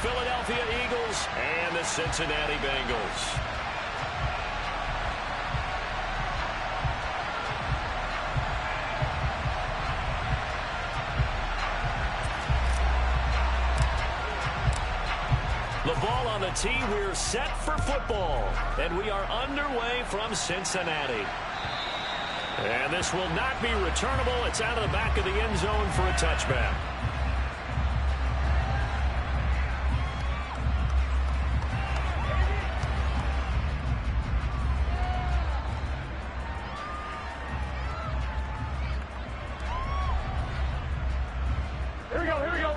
Philadelphia Eagles and the Cincinnati Bengals. The ball on the tee. We're set for football. And we are underway from Cincinnati. And this will not be returnable. It's out of the back of the end zone for a touchback. Here we go, here we go.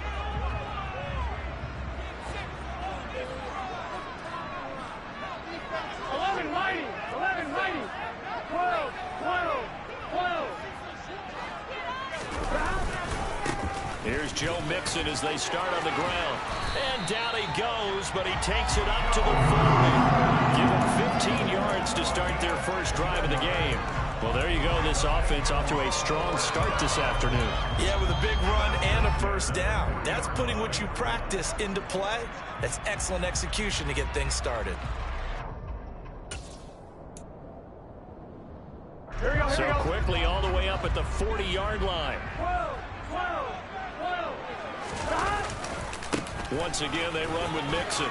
Here's Joe Mixon as they start on the ground. And down he goes, but he takes it up to the 40. Give him 15 yards to start their first drive of the game. Well, there you go. This offense off to a strong start this afternoon. Yeah, with a big run and a first down. That's putting what you practice into play. That's excellent execution to get things started. So quickly all the way up at the 40-yard line. Once again, they run with Mixon.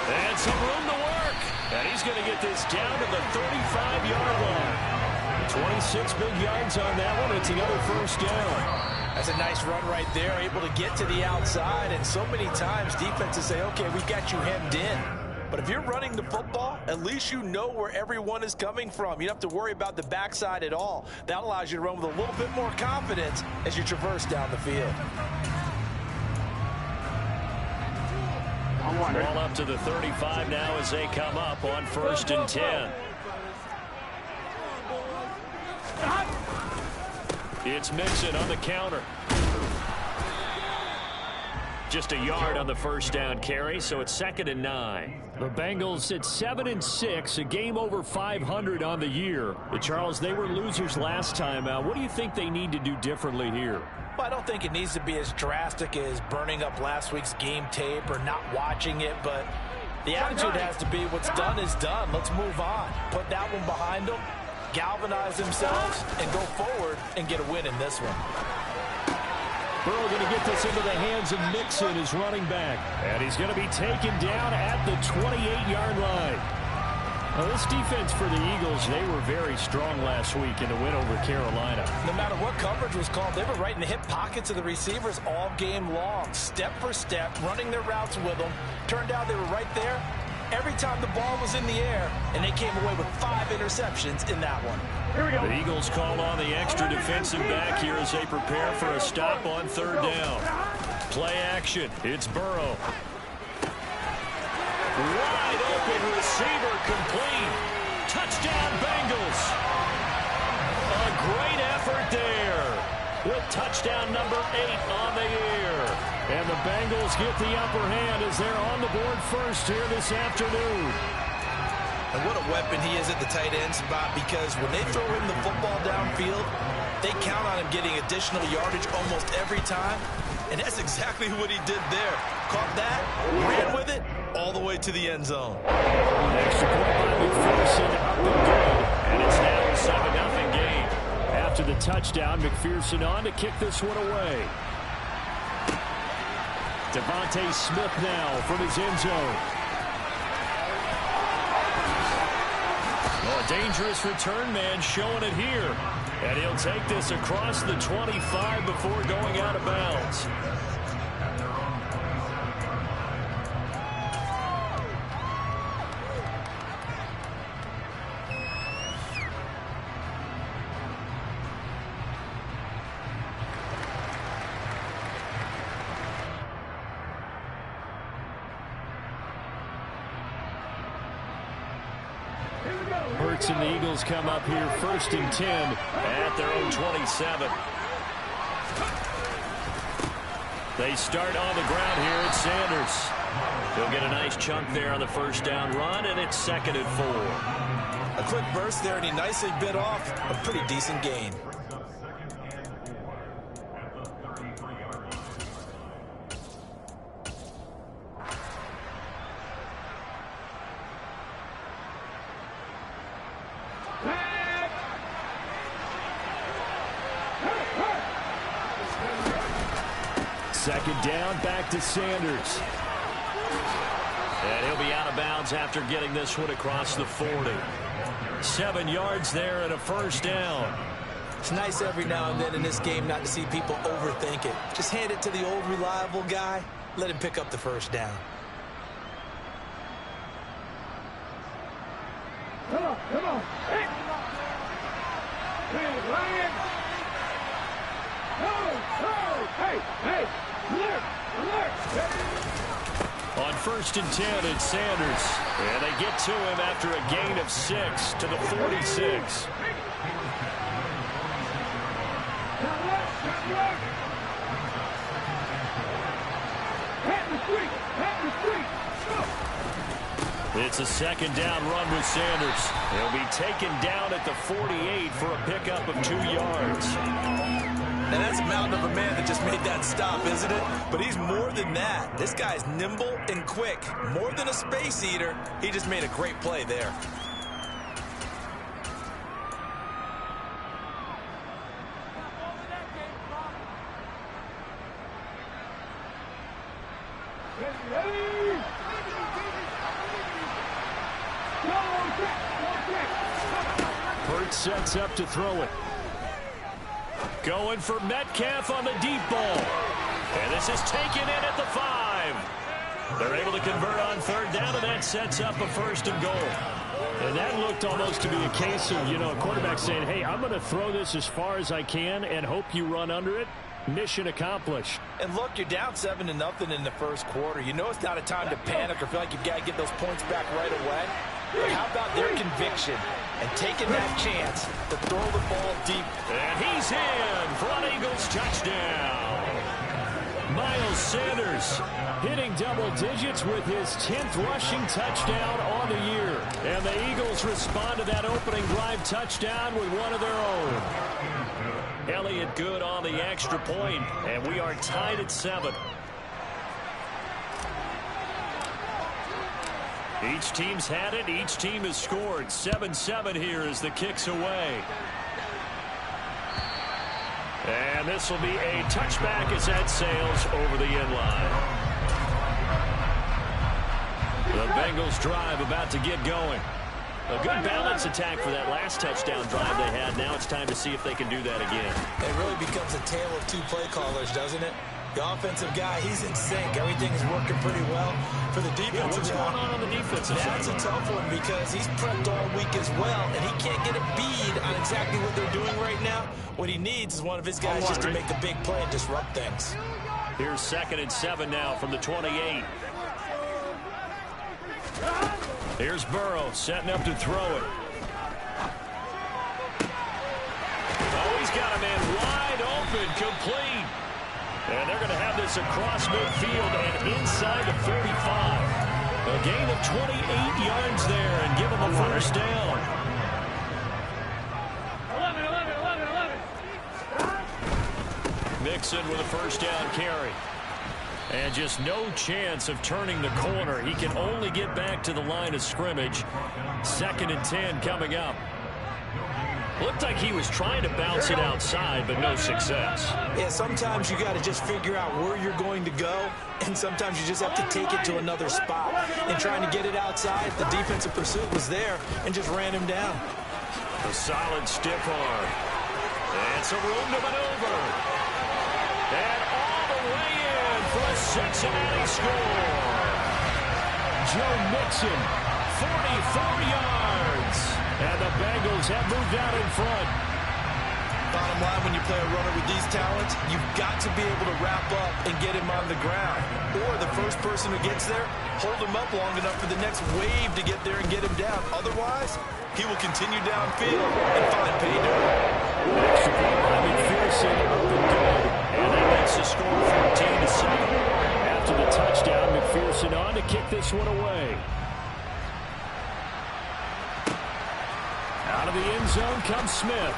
And some room to work. And he's going to get this down to the 35-yard line. 26 big yards on that one. It's another first down. That's a nice run right there, able to get to the outside. And so many times defenses say, okay, we've got you hemmed in. But if you're running the football, at least you know where everyone is coming from. You don't have to worry about the backside at all. That allows you to run with a little bit more confidence as you traverse down the field. Ball up to the 35 now as they come up on 1st and 10. It's Mixon on the counter. Just a yard on the first down carry, so it's 2nd and 9. The Bengals at 7-6, a game over 500 on the year. Charles, they were losers last time. What do you think they need to do differently here? Well, I don't think it needs to be as drastic as burning up last week's game tape or not watching it, but the attitude has to be what's done is done. Let's move on. Put that one behind them, galvanize themselves, and go forward and get a win in this one. Burrow going to get this into the hands of Mixon, his running back. And he's going to be taken down at the 28-yard line. Now, this defense for the Eagles, they were very strong last week in the win over Carolina. No matter what coverage was called, they were right in the hip pockets of the receivers all game long. Step for step, running their routes with them. Turned out they were right there every time the ball was in the air, and they came away with 5 interceptions in that one. The Eagles call on the extra defensive back here as they prepare for a stop on 3rd down. Play action. It's Burrow. Wide open receiver complete. Touchdown Bengals. A great effort there with touchdown number 8 on the year. And the Bengals get the upper hand as they're on the board first here this afternoon. And what a weapon he is at the tight end spot, because when they throw him the football downfield, they count on him getting additional yardage almost every time. And that's exactly what he did there. Caught that, ran with it, all the way to the end zone. Extra point by McPherson, up and good. And it's now a 7-0 game. After the touchdown, McPherson on to kick this one away. Devontae Smith now from his end zone. Oh, a dangerous return man showing it here. And he'll take this across the 25 before going out of bounds. Hurts and the Eagles come up here 1st and 10 at their own 27. They start on the ground here at Sanders. He'll get a nice chunk there on the first down run, and it's 2nd and 4. A quick burst there, and he nicely bit off a pretty decent gain. Second down, back to Sanders. And he'll be out of bounds after getting this one across the 40. 7 yards there and a first down. It's nice every now and then in this game not to see people overthink it. Just hand it to the old reliable guy. Let him pick up the first down. Come on, come on. Hey! Hey, Ryan! No! Hey, hey! Alert! Alert! Hey. On 1st and 10, it's Sanders. And they get to him after a gain of 6 to the 46. It's a second down run with Sanders. He'll be taken down at the 48 for a pickup of 2 yards. And that's a mountain of a man that just made that stop, isn't it? But he's more than that. This guy's nimble and quick. More than a space eater. He just made a great play there. Sets up to throw it. Going for Metcalf on the deep ball. And this is taken in at the 5. They're able to convert on 3rd down, and that sets up a 1st and goal. And that looked almost to be a case of, a quarterback saying, hey, I'm going to throw this as far as I can and hope you run under it. Mission accomplished. And look, you're down 7-0 in the first quarter. You know it's not a time to panic or feel like you've got to get those points back right away. But how about their conviction and taking that chance to throw the ball deep? And he's in for an Eagles touchdown. Miles Sanders hitting double digits with his 10th rushing touchdown on the year. And the Eagles respond to that opening drive touchdown with one of their own. Elliott good on the extra point, and we are tied at 7. Each team's had it. Each team has scored. 7-7 here as the kick's away. And this will be a touchback as that sails over the end line. The Bengals drive about to get going. A good balance attack for that last touchdown drive they had. Now it's time to see if they can do that again. It really becomes a tale of 2 play callers, doesn't it? The offensive guy, he's in sync. Everything is working pretty well. For the defensive guy, what's going on the defensive side? That's a tough one because he's prepped all week as well, and he can't get a bead on exactly what they're doing right now. What he needs is one of his guys just to make the big play and disrupt things. Here's 2nd and 7 now from the 28. Here's Burrow setting up to throw it. Oh, he's got a man wide open, complete. And they're going to have this across midfield and inside the 45. A gain of 28 yards there and give them the first down. 11. Mixon with a first down carry. And just no chance of turning the corner. He can only get back to the line of scrimmage. 2nd and 10 coming up. Looked like he was trying to bounce it outside, but no success. Yeah, sometimes you got to just figure out where you're going to go, and sometimes you just have to take it to another spot. And trying to get it outside, the defensive pursuit was there and just ran him down. A solid stiff arm. And some room to maneuver. And all the way in for a Cincinnati score. Joe Mixon, 44 yards. And the Bengals have moved out in front. Bottom line, when you play a runner with these talents, you've got to be able to wrap up and get him on the ground. Or the first person who gets there, hold him up long enough for the next wave to get there and get him down. Otherwise, he will continue downfield and find pay dirt. Extra point by McPherson up and good. And that makes the score 14-7. After the touchdown, McPherson on to kick this one away. Out of the end zone comes Smith.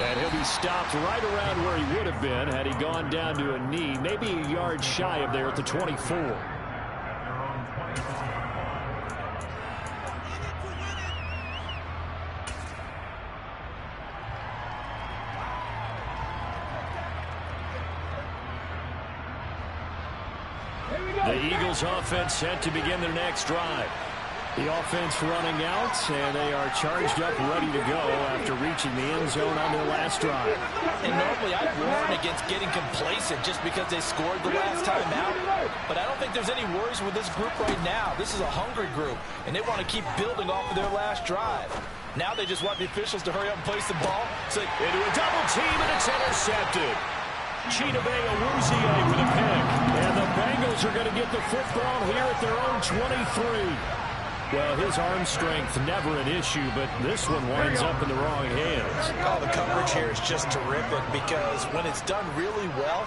And he'll be stopped right around where he would have been had he gone down to a knee, maybe a yard shy of there at the 24. The Eagles offense set to begin their next drive. The offense running out, and they are charged up, ready to go after reaching the end zone on their last drive. And normally I'd warn against getting complacent just because they scored the last time out. But I don't think there's any worries with this group right now. This is a hungry group, and they want to keep building off of their last drive. Now they just want the officials to hurry up and place the ball. So into a double team, and it's intercepted. Chidobe Awuzie for the pick. And the Bengals are going to get the football here at their own 23. Well, his arm strength never an issue, but this one winds up in the wrong hands. Oh, the coverage here is just terrific because when it's done really well,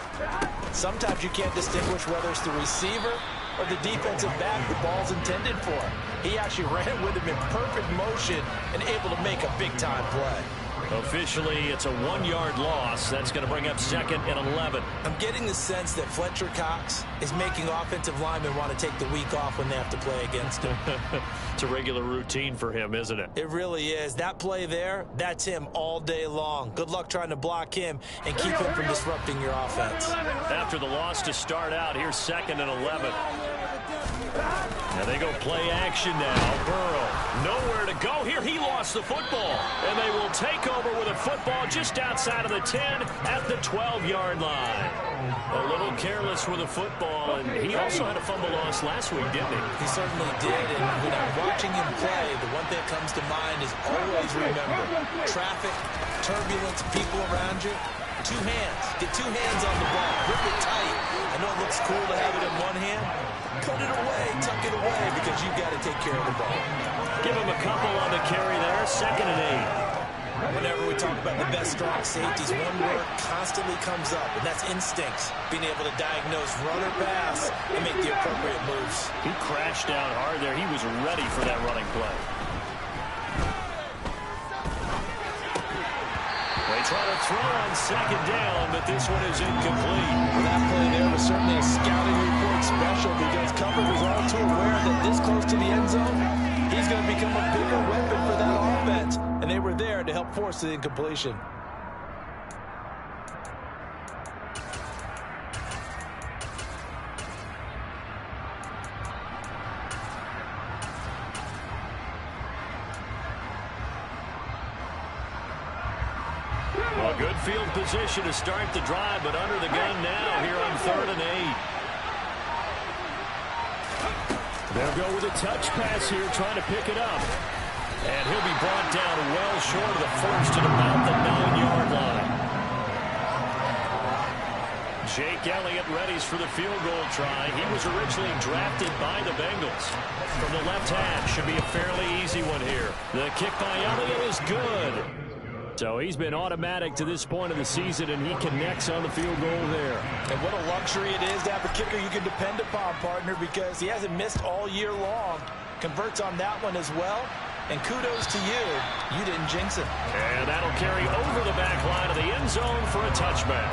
sometimes you can't distinguish whether it's the receiver or the defensive back the ball's intended for. He actually ran with him in perfect motion and able to make a big-time play. Officially, it's a 1-yard loss. That's going to bring up 2nd and 11. I'm getting the sense that Fletcher Cox is making offensive linemen want to take the week off when they have to play against him. It's a regular routine for him, isn't it? It really is. That play there, that's him all day long. Good luck trying to block him and keep him from disrupting your offense. After the loss to start out, here's 2nd and 11. Now they go play action now. Burrow, nowhere to go here. He lost the football. And they will take over with a football just outside of the 10 at the 12-yard line. A little careless with a football, and he also had a fumble loss last week, didn't he? He certainly did, and when I'm watching him play, the one thing that comes to mind is always remember, traffic, turbulence, people around you, 2 hands. Get 2 hands on the ball. Grip it tight. I know it looks cool to have it in one hand. Put it away, tuck it away, because you've got to take care of the ball. Give him a couple on the carry there, 2nd and 8. Whenever we talk about the best strong safeties, one word constantly comes up, and that's instincts. Being able to diagnose run or pass and make the appropriate moves. He crashed down hard there. He was ready for that running play. They try to throw on 2nd down, but this one is incomplete. Well, that play there was certainly a scouting report special because Cover was all too aware that this close to the end zone, he's going to become a bigger weapon for that offense. And they were there to help force the incompletion. Well, good field position to start the drive, but under the gun now here on 3rd and 8. They'll go with a touch pass here, trying to pick it up. And he'll be brought down well short of the first at about the 9-yard line. Jake Elliott readies for the field goal try. He was originally drafted by the Bengals. From the left hand, should be a fairly easy one here. The kick by Elliott is good. So he's been automatic to this point of the season, and he connects on the field goal there. And what a luxury it is to have a kicker you can depend upon, partner, because he hasn't missed all year long. Converts on that one as well. And kudos to you. You didn't jinx it. And that'll carry over the back line of the end zone for a touchback.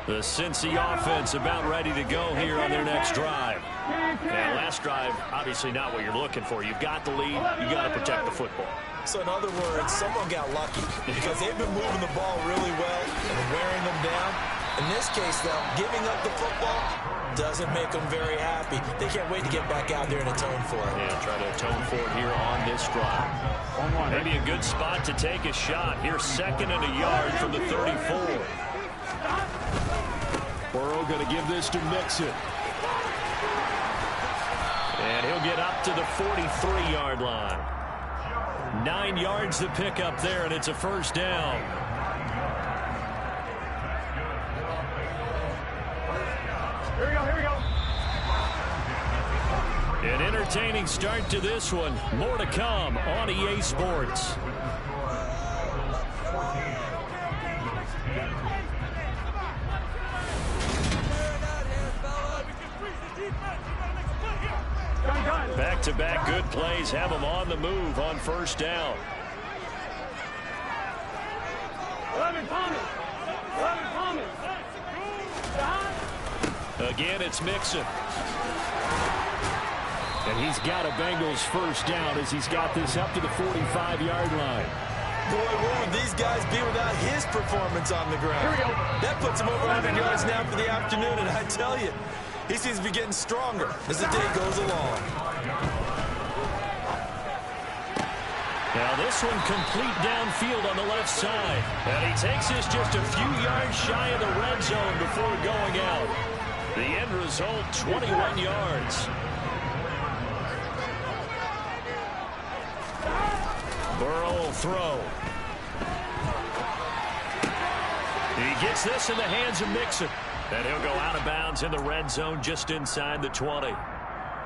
The Cincy offense about ready to go here on their next drive. Yeah, last drive, obviously not what you're looking for. You've got the lead. You got to protect the football. So in other words, someone got lucky because they've been moving the ball really well and wearing them down. In this case, though, giving up the football doesn't make them very happy. They can't wait to get back out there and atone for it. Yeah, try to atone for it here on this drive. Maybe a good spot to take a shot. Here's 2nd and a yard from the 34. Burrow going to give this to Mixon. And he'll get up to the 43-yard line. 9 yards to pick up there, and it's a first down. Here we go, here we go. An entertaining start to this one. More to come on EA Sports. Back-to-back good plays have them on the move on first down. 11 Thomas. Again, it's Mixon. And he's got a Bengals first down as he's got this up to the 45-yard line. Boy, what would these guys be without his performance on the ground? Here we go. That puts him over 100 yards now for the afternoon, and I tell you, he seems to be getting stronger as the day goes along. Now this one complete downfield on the left side. And he takes this just a few yards shy of the red zone before going out. The end result, 21 yards. Burrow will throw. He gets this in the hands of Mixon. And he'll go out of bounds in the red zone just inside the 20.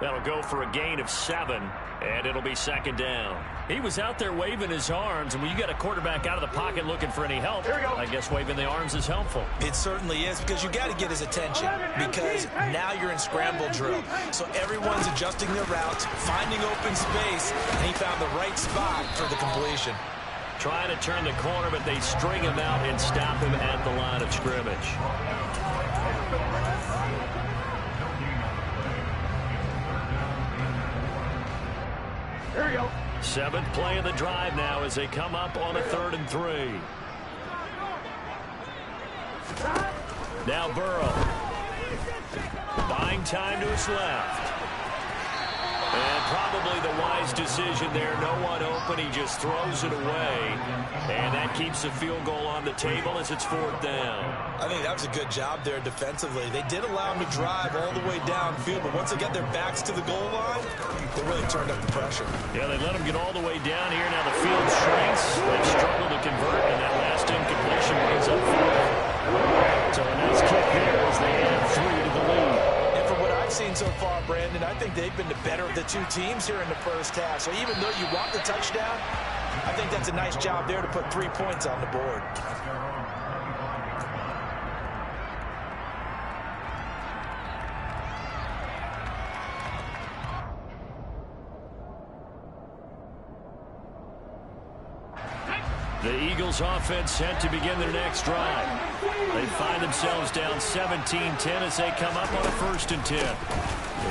That'll go for a gain of 7, and it'll be second down. He was out there waving his arms, and when you got a quarterback out of the pocket looking for any help, I guess waving the arms is helpful. It certainly is, because you got to get his attention, because now you're in scramble drill. So everyone's adjusting their routes, finding open space, and he found the right spot for the completion. Trying to turn the corner, but they string him out and stop him at the line of scrimmage. Here we go. 7th play of the drive now as they come up on a 3rd and 3. Now Burrow. Buying time to his left. And probably the wise decision there. No one open. He just throws it away. And that keeps the field goal on the table as it's 4th down. I think that was a good job there defensively. They did allow him to drive all the way downfield, but once they got their backs to the goal line, they really turned up the pressure. Yeah, they let him get all the way down here. Now the field shrinks. They've struggled to convert, and that last incompletion brings up 4th. So a nice kick there as they add 3 to the lead. And from what I've seen so far, Brandon, I think they've been the better of the two teams here in the first half. So even though you want the touchdown, I think that's a nice job there to put 3 points on the board. The Eagles offense set to begin their next drive. They find themselves down 17-10 as they come up on a 1st and 10.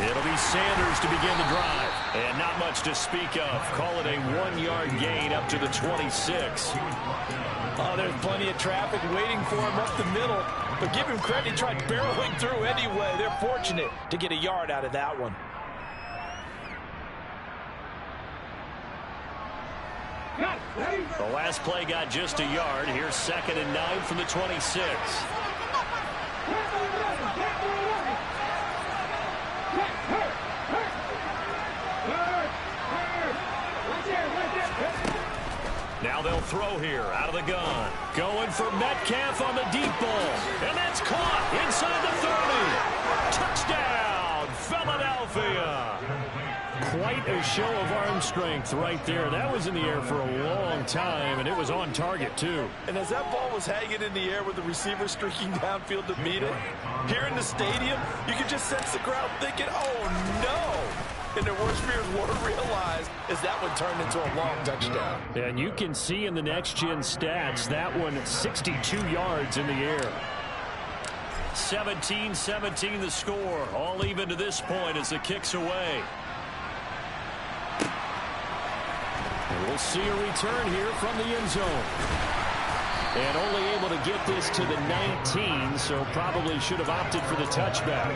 It'll be Sanders to begin the drive. And not much to speak of. Call it a 1-yard gain up to the 26. Oh, there's plenty of traffic waiting for him up the middle. But give him credit, he tried barreling through anyway. They're fortunate to get a yard out of that one. The last play got just a yard. Here's 2nd and 9 from the 26. Now they'll throw here out of the gun. Going for Metcalf on the deep ball. And that's caught inside the 30. Touchdown, Philadelphia. Quite a show of arm strength right there. That was in the air for a long time, and it was on target, too. And as that ball was hanging in the air with the receiver streaking downfield to meet it, here in the stadium, you could just sense the crowd thinking, oh, no. And their worst fears were realized as that one turned into a long touchdown. And you can see in the next-gen stats, that one 62 yards in the air. 17-17 the score. All even to this point as the kick's away. We'll see a return here from the end zone. And only able to get this to the 19, so probably should have opted for the touchback.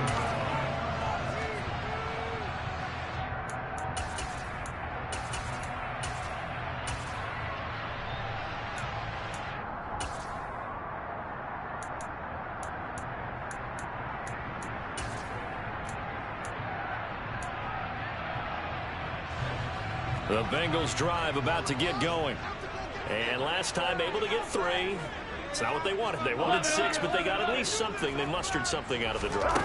The Bengals drive about to get going. And last time able to get 3. It's not what they wanted. They wanted 6, but they got at least something. They mustered something out of the drive.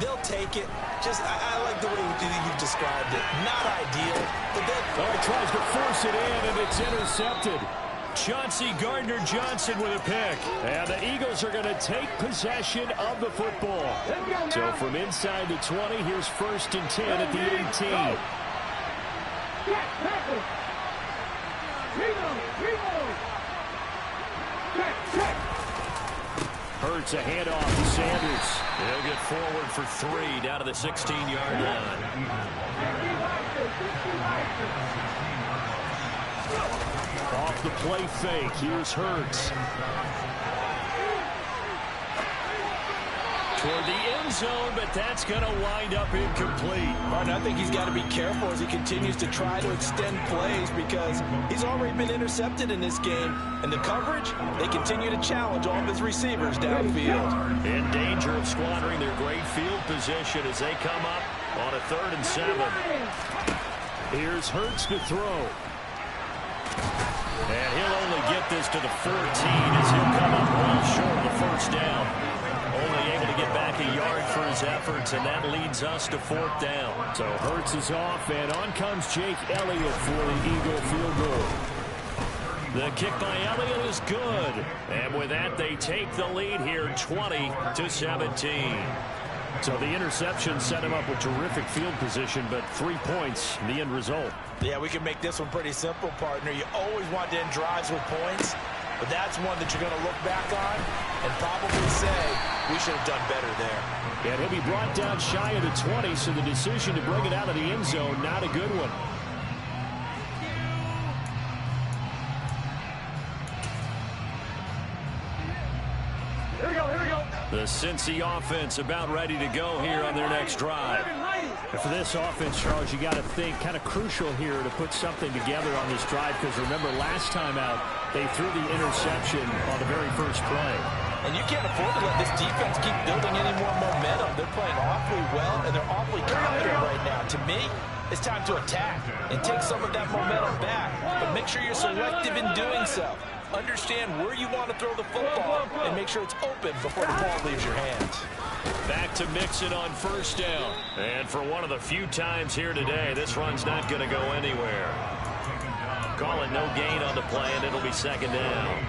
They'll take it. I like the way you've described it. Not ideal, but then... Oh, he tries to force it in, and it's intercepted. Chauncey Gardner-Johnson with a pick. And the Eagles are going to take possession of the football. So from inside the 20, here's 1st and 10 at the 18. Hurts a handoff to Sanders. He'll get forward for 3 down to the 16-yard line. Off the play fake, here's Hurts. Toward the end zone, but that's going to wind up incomplete. Martin, I think he's got to be careful as he continues to try to extend plays because he's already been intercepted in this game. And the coverage, they continue to challenge all of his receivers downfield. In danger of squandering their great field position as they come up on a 3rd and 7. Here's Hurts to throw. And he'll only get this to the 14 as he'll come up well short of the 1st down. Only able to get back a yard for his efforts, and that leads us to 4th down. So Hurts is off, and on comes Jake Elliott for the Eagle field goal. The kick by Elliott is good. And with that, they take the lead here 20-17. So the interception set him up with terrific field position, but 3 points, the end result. Yeah, we can make this one pretty simple, partner. You always want to end drives with points, but that's one that you're going to look back on and probably say, we should have done better there. And he'll be brought down shy of the 20, so the decision to bring it out of the end zone, not a good one. Here we go, here we go. The Cincy offense about ready to go here on their next drive. And for this offense, Charles, you got to think kind of crucial here to put something together on this drive, because remember last time out they threw the interception on the very first play. And you can't afford to let this defense keep building any more momentum. They're playing awfully well, and they're awfully confident right now. To me, it's time to attack and take some of that momentum back. But make sure you're selective in doing so. Understand where you want to throw the football and make sure it's open before the ball leaves your hands. Back to Mixon on 1st down. And for one of the few times here today, this run's not going to go anywhere. Call it no gain on the play, and it'll be 2nd down.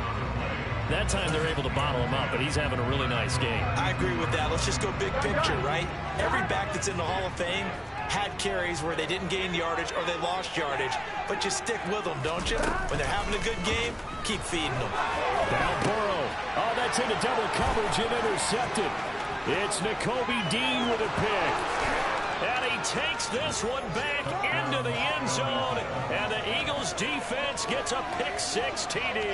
That time they're able to bottle him up, but he's having a really nice game. I agree with that. Let's just go big picture, right? Every back that's in the Hall of Fame had carries where they didn't gain yardage or they lost yardage, but you stick with them, don't you? When they're having a good game, keep feeding them. Now Burrow. Oh, that's into double coverage and intercepted. It's Nakobe Dean with a pick. And he takes this one back into the end zone, and the Eagles defense gets a pick-6 TD.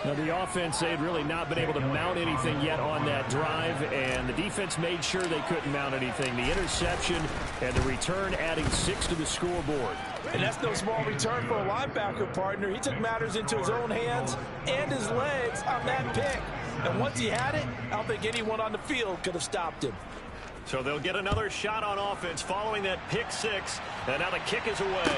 Now, the offense, they had really not been able to mount anything yet on that drive, and the defense made sure they couldn't mount anything. The interception and the return adding 6 to the scoreboard. And that's no small return for a linebacker, partner. He took matters into his own hands and his legs on that pick. And once he had it, I don't think anyone on the field could have stopped him. So they'll get another shot on offense following that pick-6, and now the kick is away.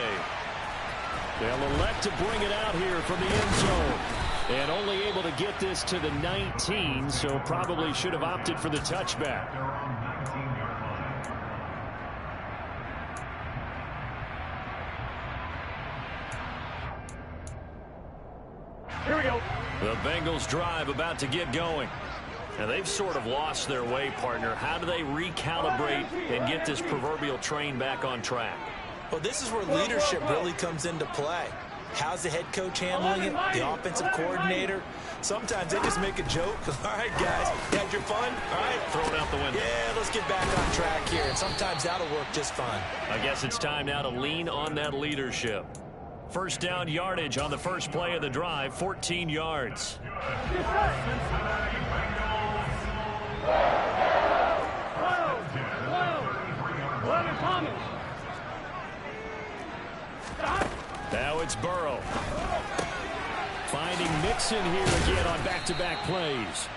They'll elect to bring it out here from the end zone. And only able to get this to the 19, so probably should have opted for the touchback. Here we go. The Bengals drive about to get going. And they've sort of lost their way, partner. How do they recalibrate and get this proverbial train back on track? Well, this is where leadership really comes into play. How's the head coach handling it? The offensive coordinator? Sometimes they just make a joke. All right, guys, you had your fun? All right, throw it out the window. Yeah, let's get back on track here. And sometimes that'll work just fine. I guess it's time now to lean on that leadership. 1st down yardage on the first play of the drive, 14 yards. Now it's Burrow. Finding Mixon here again on back-to-back plays.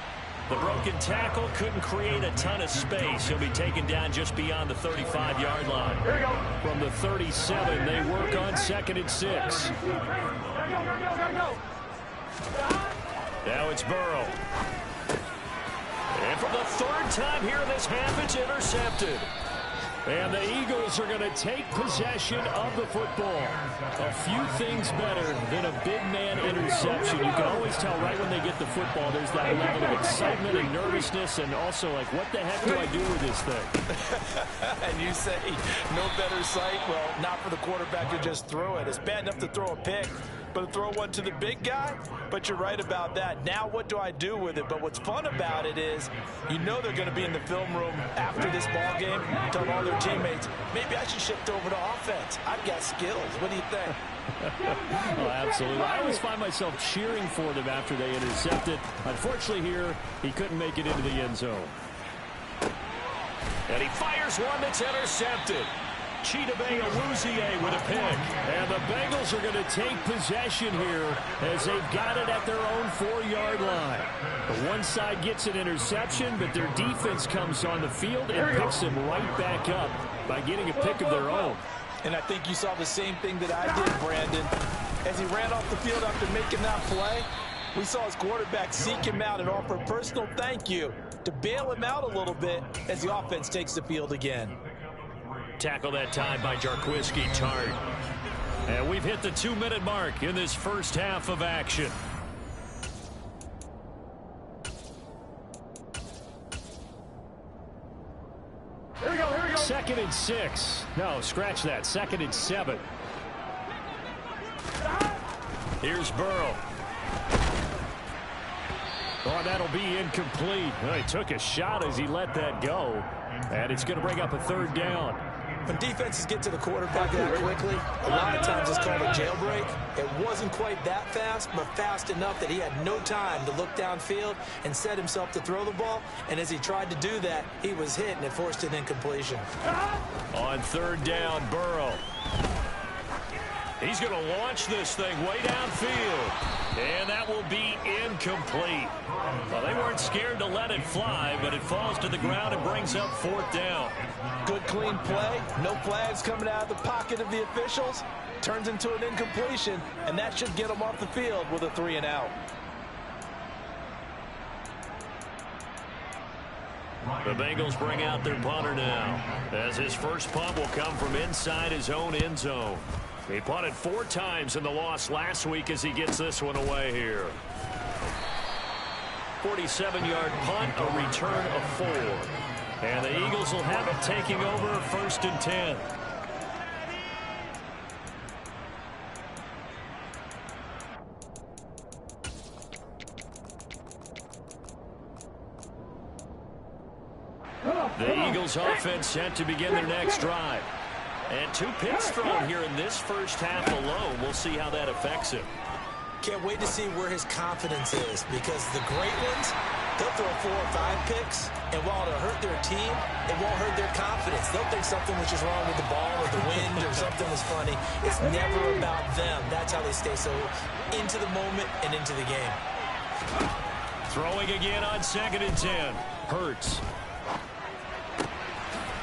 The broken tackle couldn't create a ton of space. He'll be taken down just beyond the 35-yard line. From the 37, they work on 2nd and 6. Now it's Burrow. And for the 3rd time here in this half, it's intercepted. And the Eagles are going to take possession of the football. A few things better than a big man interception. You can always tell right when they get the football, there's that level of excitement and nervousness, and also like, what the heck do I do with this thing? And you say, no better sight? Well, not for the quarterback to just throw it. It's bad enough to throw a pick, but to throw one to the big guy? But you're right about that. Now what do I do with it? But what's fun about it is, you know they're going to be in the film room after this ball game, telling all their teammates, maybe I should shift over to offense. I've got skills. What do you think? Oh, absolutely. I always find myself cheering for them after they intercept it. Unfortunately here, he couldn't make it into the end zone. And he fires one that's intercepted. Chidobe with a pick. And the Bengals are going to take possession here as they've got it at their own 4-yard line. The one side gets an interception, but their defense comes on the field and picks them right back up by getting a pick of their own. And I think you saw the same thing that I did, Brandon. As he ran off the field after making that play, we saw his quarterback seek him out and offer a personal thank you to bail him out a little bit as the offense takes the field again. Tackle that time by Jarquiski Tart. And we've hit the 2-minute mark in this first half of action. Here we go, here we go. 2nd and 6. No, scratch that. 2nd and 7. Here's Burrow. Oh, that'll be incomplete. Well, he took a shot as he let that go. And it's going to bring up a 3rd down. When defenses get to the quarterback that quickly, a lot of times it's called a jailbreak. It wasn't quite that fast, but fast enough that he had no time to look downfield and set himself to throw the ball. And as he tried to do that, he was hit, and it forced an incompletion. On 3rd down, Burrow. He's going to launch this thing way downfield. And that will be incomplete. Well, they weren't scared to let it fly, but it falls to the ground and brings up 4th down. Good, clean play. No flags coming out of the pocket of the officials. Turns into an incompletion, and that should get them off the field with a 3-and-out. The Bengals bring out their punter now, as his first punt will come from inside his own end zone. He punted 4 times in the loss last week as he gets this one away here. 47-yard punt, a return of 4. And the Eagles will have it taking over 1st and 10. The Eagles offense set to begin their next drive. And 2 picks thrown here in this first half alone. We'll see how that affects him. Can't wait to see where his confidence is, because the great ones, they'll throw 4 or 5 picks, and while it'll hurt their team, it won't hurt their confidence. They'll think something was just wrong with the ball or the wind or something was funny. It's never about them. That's how they stay so into the moment and into the game. Throwing again on 2nd and 10. Hurts.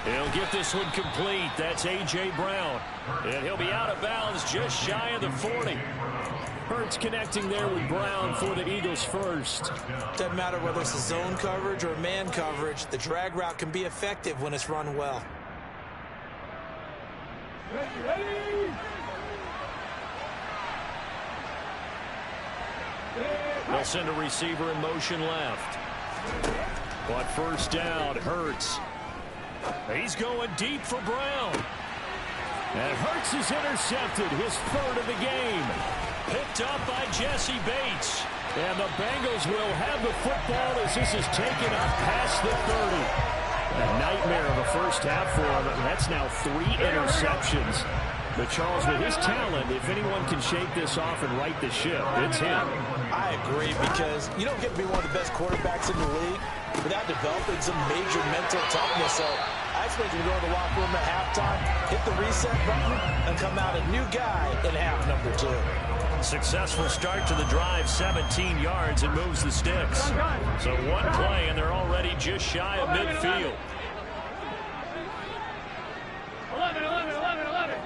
He'll get this one complete. That's A.J. Brown. And he'll be out of bounds just shy of the 40. Hurts connecting there with Brown for the Eagles first. Doesn't matter whether it's a zone coverage or a man coverage. The drag route can be effective when it's run well. They'll send a receiver in motion left. But 1st down, Hurts. He's going deep for Brown. And Hurts is intercepted, his 3rd of the game. Picked up by Jesse Bates. And the Bengals will have the football as this is taken up past the 30. A nightmare of a first half for him. That's now 3 interceptions. But Charles, with his talent, if anyone can shake this off and right the ship, it's him. I agree, because you don't get to be one of the best quarterbacks in the league without developing some major mental toughness. So I expect you to go to the locker room at halftime, hit the reset button, and come out a new guy in half number 2. Successful start to the drive, 17 yards, and moves the sticks. So 1 play, and they're already just shy of midfield. 11, 11, 11, 11.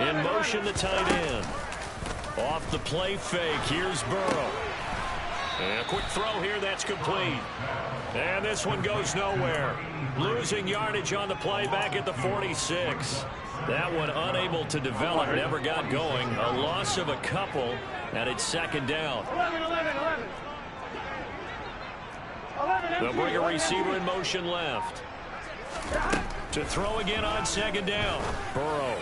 In motion, the tight end. Off the play fake, here's Burrow. And a quick throw here, that's complete. And this one goes nowhere. Losing yardage on the play back at the 46. That one unable to develop, never got going. A loss of a couple, and it's second down. 11. They'll bring a receiver in motion left. To throw again on second down. Burrow.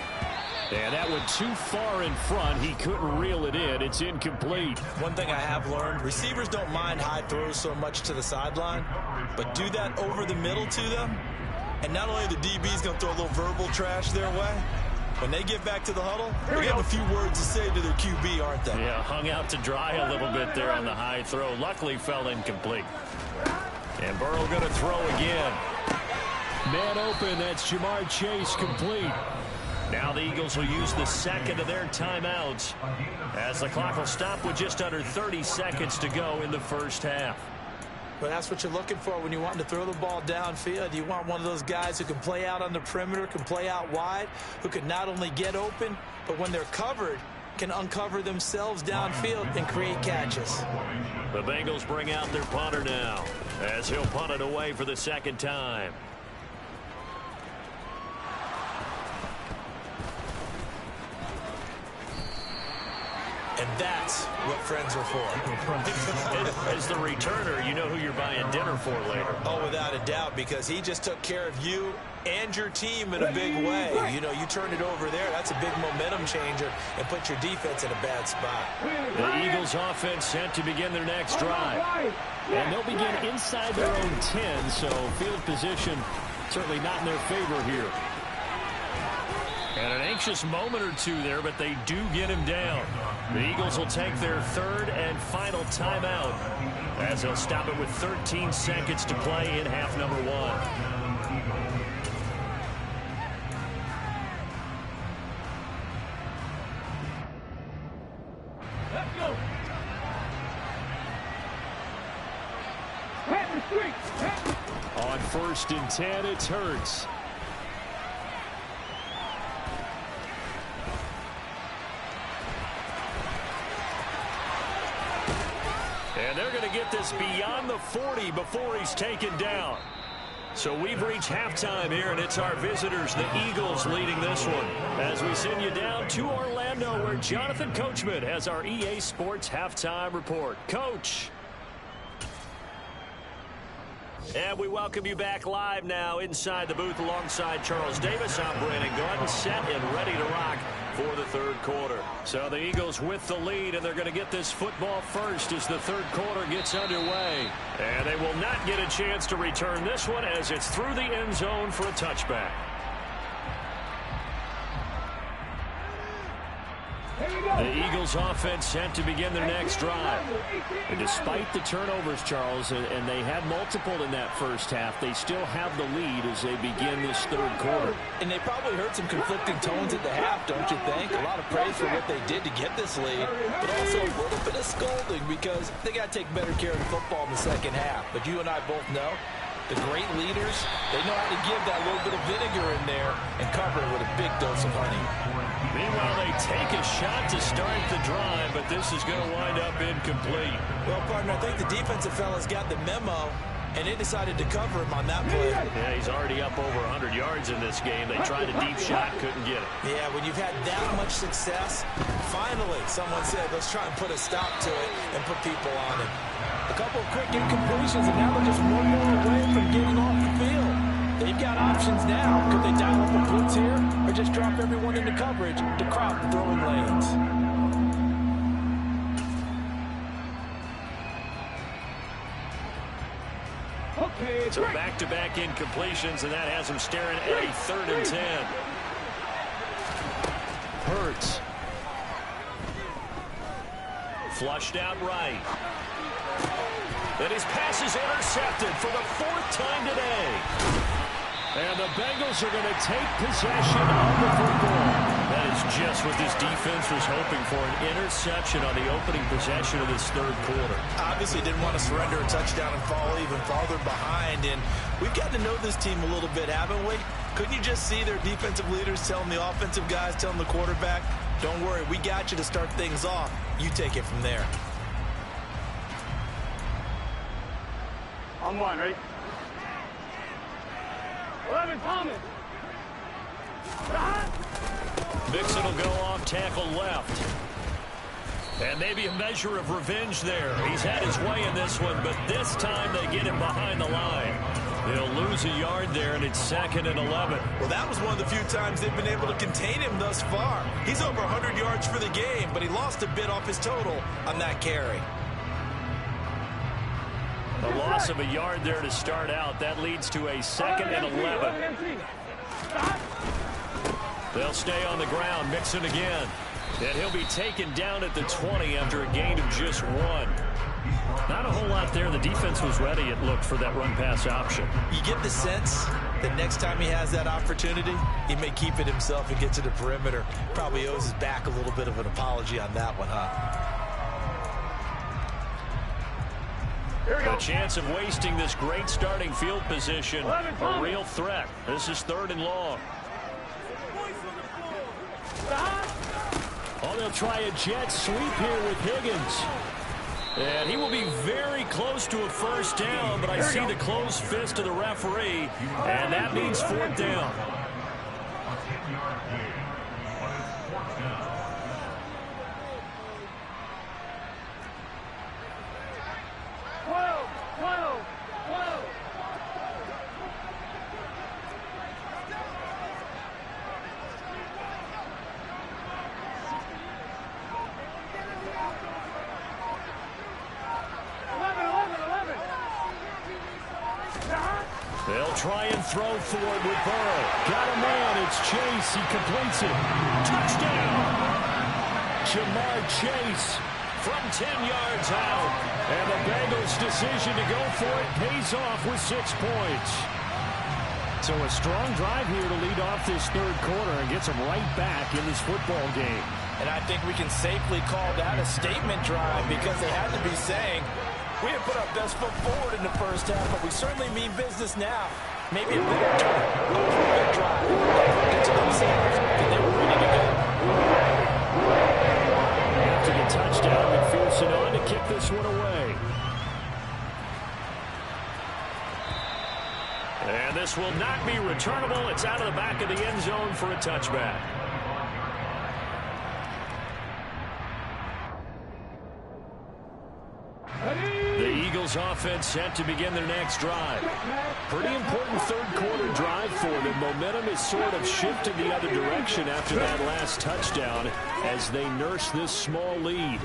And that one too far in front. He couldn't reel it in. It's incomplete. One thing I have learned, receivers don't mind high throws so much to the sideline, but do that over the middle to them, and not only the DB's going to throw a little verbal trash their way, when they get back to the huddle, they have a few words to say to their QB, aren't they? Yeah, hung out to dry a little bit there on the high throw. Luckily fell incomplete. And Burrow going to throw again. Man open, that's Jamar Chase, complete. Now the Eagles will use the second of their timeouts as the clock will stop with just under 30 seconds to go in the first half. But that's what you're looking for when you want to throw the ball downfield. You want one of those guys who can play out on the perimeter, can play out wide, who can not only get open, but when they're covered, can uncover themselves downfield and create catches. The Bengals bring out their punter now as he'll punt it away for the second time. And that's what friends are for. As the returner, you know who you're buying dinner for later. Oh, without a doubt, because he just took care of you and your team in a big way. You know, you turn it over there, that's a big momentum changer and put your defense in a bad spot. The Eagles offense set to begin their next drive. And they'll begin inside their own 10, so field position certainly not in their favor here. And an anxious moment or two there, but they do get him down. The Eagles will take their third and final timeout as they'll stop it with 13 seconds to play in half number one. Let's go. On 1st and 10, it's Hurts. And they're going to get this beyond the 40 before he's taken down. So we've reached halftime here, and it's our visitors, the Eagles, leading this one. As we send you down to Orlando, where Jonathan Coachman has our EA Sports halftime report. Coach. And we welcome you back live now inside the booth alongside Charles Davis. I'm Brandon Gordon, set and ready to rock for the third quarter. So the Eagles with the lead, and they're going to get this football first as the third quarter gets underway. And they will not get a chance to return this one as it's through the end zone for a touchback. The Eagles offense set to begin their next drive. And despite the turnovers, Charles, and they had multiple in that first half, they still have the lead as they begin this third quarter. And they probably heard some conflicting tones at the half, don't you think? A lot of praise for what they did to get this lead, but also a little bit of scolding because they got to take better care of the football in the second half. But you and I both know the great leaders, they know how to give that little bit of vinegar in there and cover it with a big dose of honey. Meanwhile, they take a shot to start the drive, but this is going to wind up incomplete. Well, partner, I think the defensive fellas got the memo, and they decided to cover him on that play. Yeah, he's already up over 100 yards in this game. They tried a deep shot, couldn't get it. Yeah, when you've had that much success, finally someone said, let's try and put a stop to it and put people on it. A couple of quick incompletions, and now they're just one more away from getting off the field. They've got options now. Could they dial up a blitz here or just drop everyone into coverage to crowd the throwing lanes? Okay, so back-to-back incompletions, and that has them staring at a 3rd and 10. Hurts. Flushed out right. And his pass is intercepted for the 4th time today. And the Bengals are going to take possession of the football. That is just what this defense was hoping for, an interception on the opening possession of this third quarter. Obviously didn't want to surrender a touchdown and fall even farther behind. And we've gotten to know this team a little bit, haven't we? Couldn't you just see their defensive leaders telling the offensive guys, telling the quarterback, don't worry, we got you to start things off. You take it from there. On one, ready? 11, Thomas. Mixon will go off tackle left. And maybe a measure of revenge there. He's had his way in this one, but this time they get him behind the line. They'll lose a yard there, and it's 2nd and 11. Well, that was one of the few times they've been able to contain him thus far. He's over 100 yards for the game, but he lost a bit off his total on that carry. A loss of a yard there to start out. That leads to a 2nd and 11. They'll stay on the ground. Mixon again. And he'll be taken down at the 20 after a gain of just 1. Not a whole lot there. The defense was ready, it looked, for that run-pass option. You get the sense that next time he has that opportunity, he may keep it himself and get to the perimeter. Probably owes his back a little bit of an apology on that one, huh? A chance of wasting this great starting field position. A real threat. This is 3rd and long. Oh, they'll try a jet sweep here with Higgins. And he will be very close to a first down, but I see the closed fist of the referee, and that means 4th down. They'll try and throw for it with Burrow. Got a man. It's Chase. He completes it. Touchdown. Jamar Chase from 10 yards out. And the Bengals' decision to go for it pays off with 6 points. So a strong drive here to lead off this 3rd quarter and gets them right back in this football game. And I think we can safely call that a statement drive because they had to be saying, we didn't put our best foot forward in the first half, but we certainly mean business now. Maybe a better turn. A good drive. Get to themselves, and they were ready to go. After the touchdown, McPherson on to kick this one away. And this will not be returnable. It's out of the back of the end zone for a touchback. The Eagles offense set to begin their next drive. Pretty important 3rd quarter drive for them. Momentum is sort of shifted the other direction after that last touchdown as they nurse this small lead.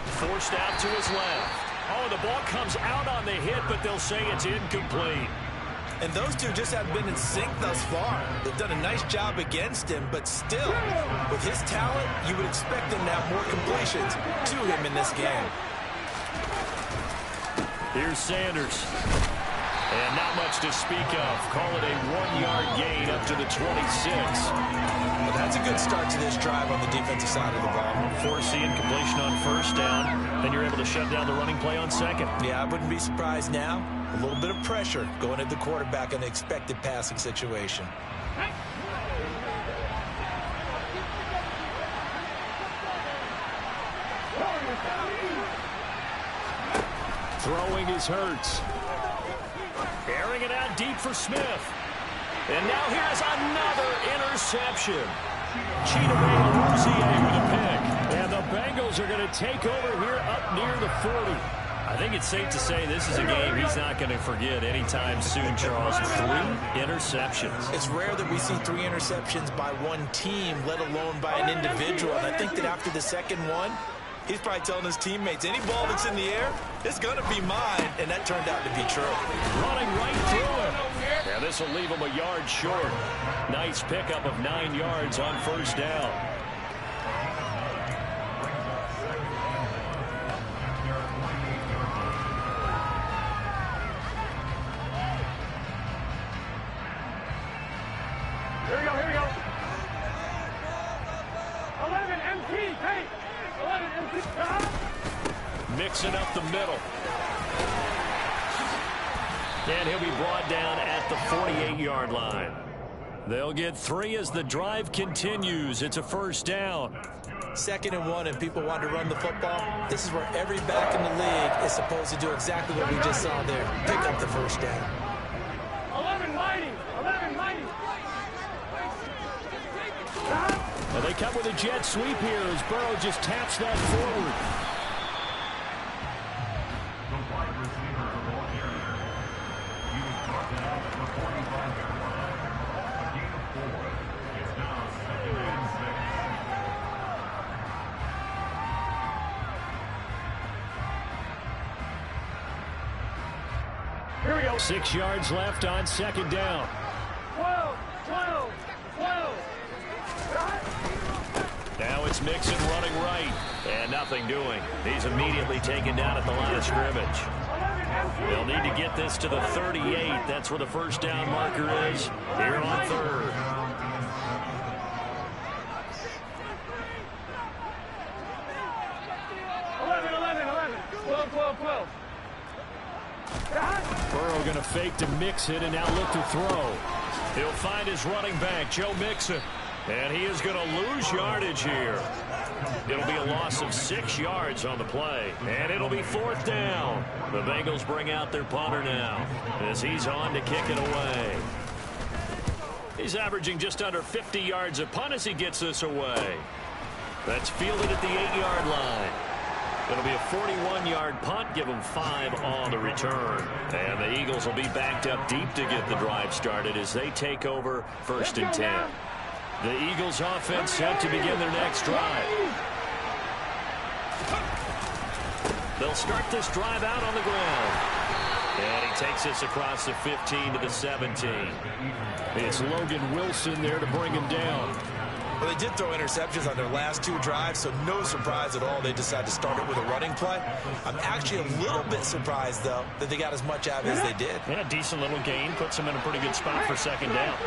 Forced out to his left. Oh, the ball comes out on the hit, but they'll say it's incomplete. And those two just have been in sync thus far. They've done a nice job against him, but still, with his talent, you would expect him to have more completions to him in this game. Here's Sanders. And not much to speak of. Call it a 1-yard gain up to the 26. Well, that's a good start to this drive on the defensive side of the ball. Force the incompletion on 1st down. Then you're able to shut down the running play on 2nd. Yeah, I wouldn't be surprised now. A little bit of pressure going at the quarterback in the expected passing situation. Throwing is Hurts. Airing it out deep for Smith. And now here's another interception. Chidobe Awuzie with a pick. And the Bengals are going to take over here up near the 40. I think it's safe to say this is a game he's not going to forget anytime soon, Charles. 3 interceptions. It's rare that we see 3 interceptions by one team, let alone by an individual. And I think that after the 2nd one, he's probably telling his teammates, any ball that's in the air, it's going to be mine. And that turned out to be true. Running right through him. Yeah, this will leave him a yard short. Nice pickup of 9 yards on 1st down. Here we go. 11 MT, hey! 11 MT, Mixing up the middle. And he'll be brought down at the 48-yard line. They'll get 3 as the drive continues. It's a 1st down. 2nd and 1 and people want to run the football, this is where every back in the league is supposed to do exactly what we just saw there. Pick up the first down. 11 mighty. 11 mighty. And they come with a jet sweep here as Burrow just taps that forward. Here we go. 6 yards left on 2nd down. 12, 12, 12. Now it's Mixon running right. And nothing doing. He's immediately taken down at the line of scrimmage. They'll need to get this to the 38. That's where the first down marker is here on 3rd. Burrow going to fake to Mixon and now look to throw. He'll find his running back, Joe Mixon. And he is going to lose yardage here. It'll be a loss of 6 yards on the play. And it'll be 4th down. The Bengals bring out their punter now as he's on to kick it away. He's averaging just under 50 yards a punt as he gets this away. That's fielded at the 8-yard line. It'll be a 41-yard punt. Give them 5 on the return. And the Eagles will be backed up deep to get the drive started as they take over 1st and 10. The Eagles offense set to begin their next drive. They'll start this drive out on the ground. And he takes this across the 15 to the 17. It's Logan Wilson there to bring him down. Well, they did throw interceptions on their last 2 drives, so no surprise at all they decided to start it with a running play. I'm actually a little bit surprised, though, that they got as much out of it as they did. Yeah, decent little gain. Puts them in a pretty good spot for 2nd down.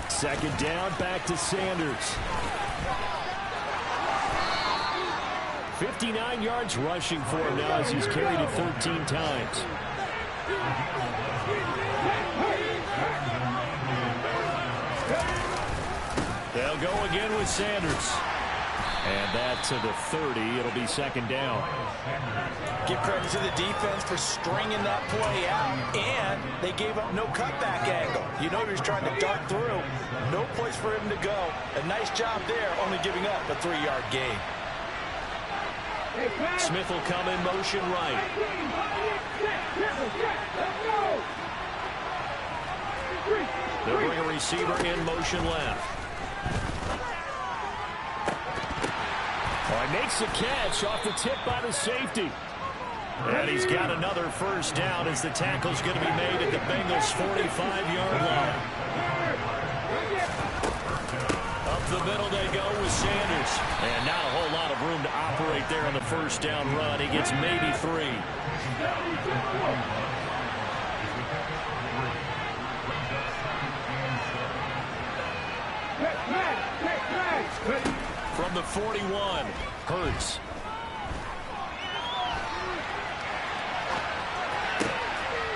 Second down, back to Sanders. 59 yards rushing for him now as he's carried it 13 times. They'll go again with Sanders. And that to the 30. It'll be 2nd down. Give credit to the defense for stringing that play out. And they gave up no cutback angle. You know he was trying to dart through. No place for him to go. A nice job there, only giving up a 3-yard gain. Smith will come in motion right. They'll bring a receiver in motion left. Makes the catch off the tip by the safety. And he's got another first down as the tackle's going to be made at the Bengals' 45-yard line. Up the middle they go with Sanders. And not a whole lot of room to operate there on the first down run. He gets maybe 3. From the 41, Hurts.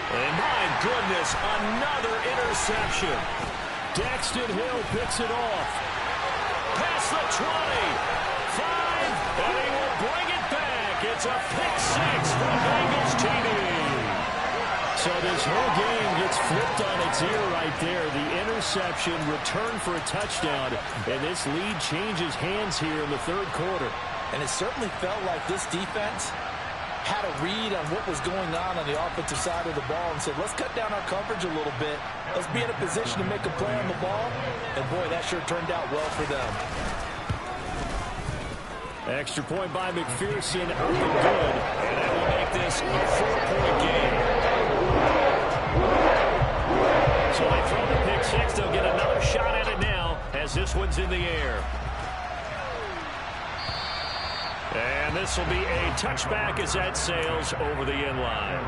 And my goodness, another interception. Daxton Hill picks it off. Past the 20, 5, and he will bring it back. It's a pick 6 for Bengals TV. So this whole game gets flipped on its ear right there. The interception, return for a touchdown, and this lead changes hands here in the 3rd quarter. And it certainly felt like this defense had a read on what was going on the offensive side of the ball and said, let's cut down our coverage a little bit. Let's be in a position to make a play on the ball. And, boy, that sure turned out well for them. Extra point by McPherson, up and good. And that will make this a 4-point game. So they throw the pick 6. They'll get another shot at it now as this one's in the air. And this will be a touchback as that sails over the end line.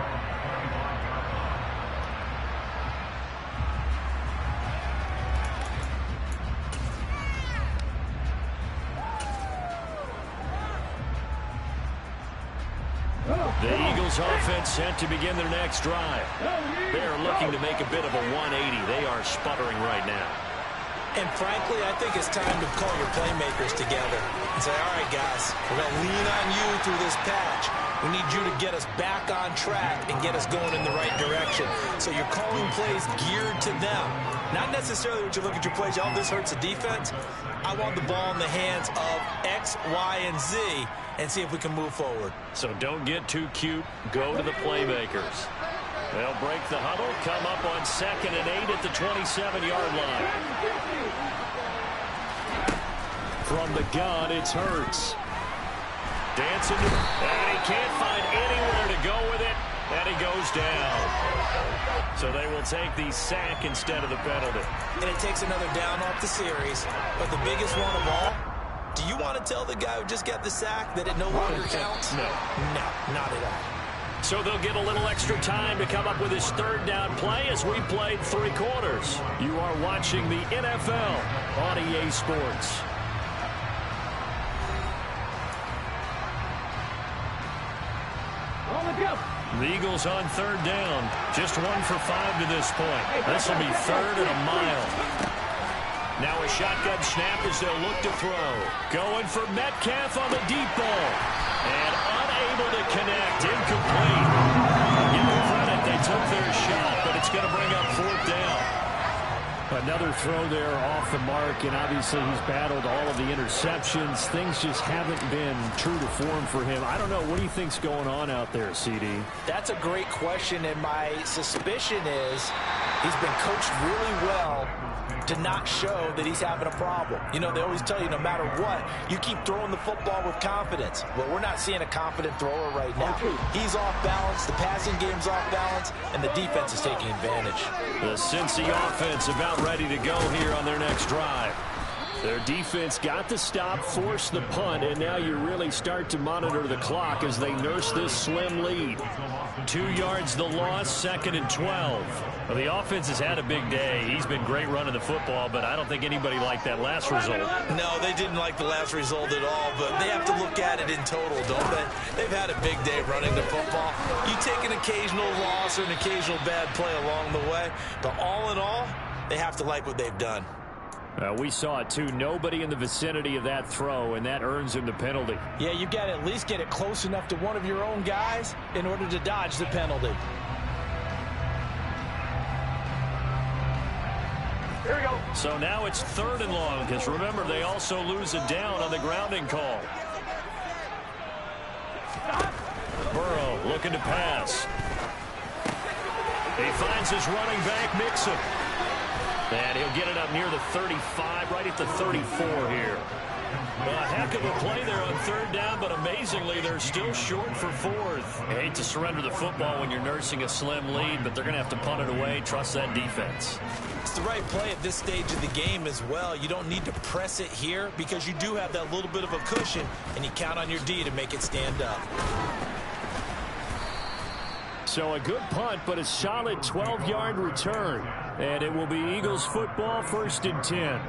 The Eagles offense set to begin their next drive. They're looking to make a bit of a 180. They are sputtering right now. And frankly, I think it's time to call your playmakers together and say, all right, guys, we're going to lean on you through this patch. We need you to get us back on track and get us going in the right direction. So you're calling plays geared to them. Not necessarily what you look at your plays, oh, this hurts the defense. I want the ball in the hands of X, Y, and Z and see if we can move forward. So don't get too cute. Go to the playmakers. They'll break the huddle, come up on 2nd and 8 at the 27-yard line. From the gun, it's Hurts. Dancing, and he can't find anywhere to go with it, and he goes down. So they will take the sack instead of the penalty. And it takes another down off the series. But the biggest one of all, do you want to tell the guy who just got the sack that it no longer counts? No. No, not at all. So they'll get a little extra time to come up with his 3rd down play as we played 3 quarters. You are watching the NFL on EA Sports. The Eagles on 3rd down. Just 1 for 5 to this point. This will be 3rd and a mile. Now a shotgun snap as they'll look to throw. Going for Metcalf on the deep ball. And unable to connect. Incomplete. Give them credit. They took their shot, but it's going to bring up 4th down. Another throw there off the mark, and obviously he's battled all of the interceptions. Things just haven't been true to form for him. I don't know. What do you think's going on out there, CD? That's a great question, and my suspicion is he's been coached really well to not show that he's having a problem. You know, they always tell you no matter what, you keep throwing the football with confidence. Well, we're not seeing a confident thrower right now. He's off balance, the passing game's off balance, and the defense is taking advantage. The Cincy offense about ready to go here on their next drive. Their defense got the stop, forced the punt, and now you really start to monitor the clock as they nurse this slim lead. 2 yards the loss, 2nd and 12. Well, the offense has had a big day. He's been great running the football, but I don't think anybody liked that last result. No, they didn't like the last result at all, but they have to look at it in total, don't they? They've had a big day running the football. You take an occasional loss or an occasional bad play along the way, but all in all, they have to like what they've done. We saw it, too. Nobody in the vicinity of that throw, and that earns him the penalty. Yeah, you've got to at least get it close enough to one of your own guys in order to dodge the penalty. Here we go. So now it's 3rd and long, because remember, they also lose a down on the grounding call. Burrow looking to pass. He finds his running back, Mixon. And he'll get it up near the 35, right at the 34 here. Well, a heck of a play there on 3rd down, but amazingly, they're still short for 4th. I hate to surrender the football when you're nursing a slim lead, but they're going to have to punt it away. Trust that defense. It's the right play at this stage of the game as well. You don't need to press it here because you do have that little bit of a cushion, and you count on your D to make it stand up. So a good punt, but a solid 12-yard return. And it will be Eagles football, 1st and 10.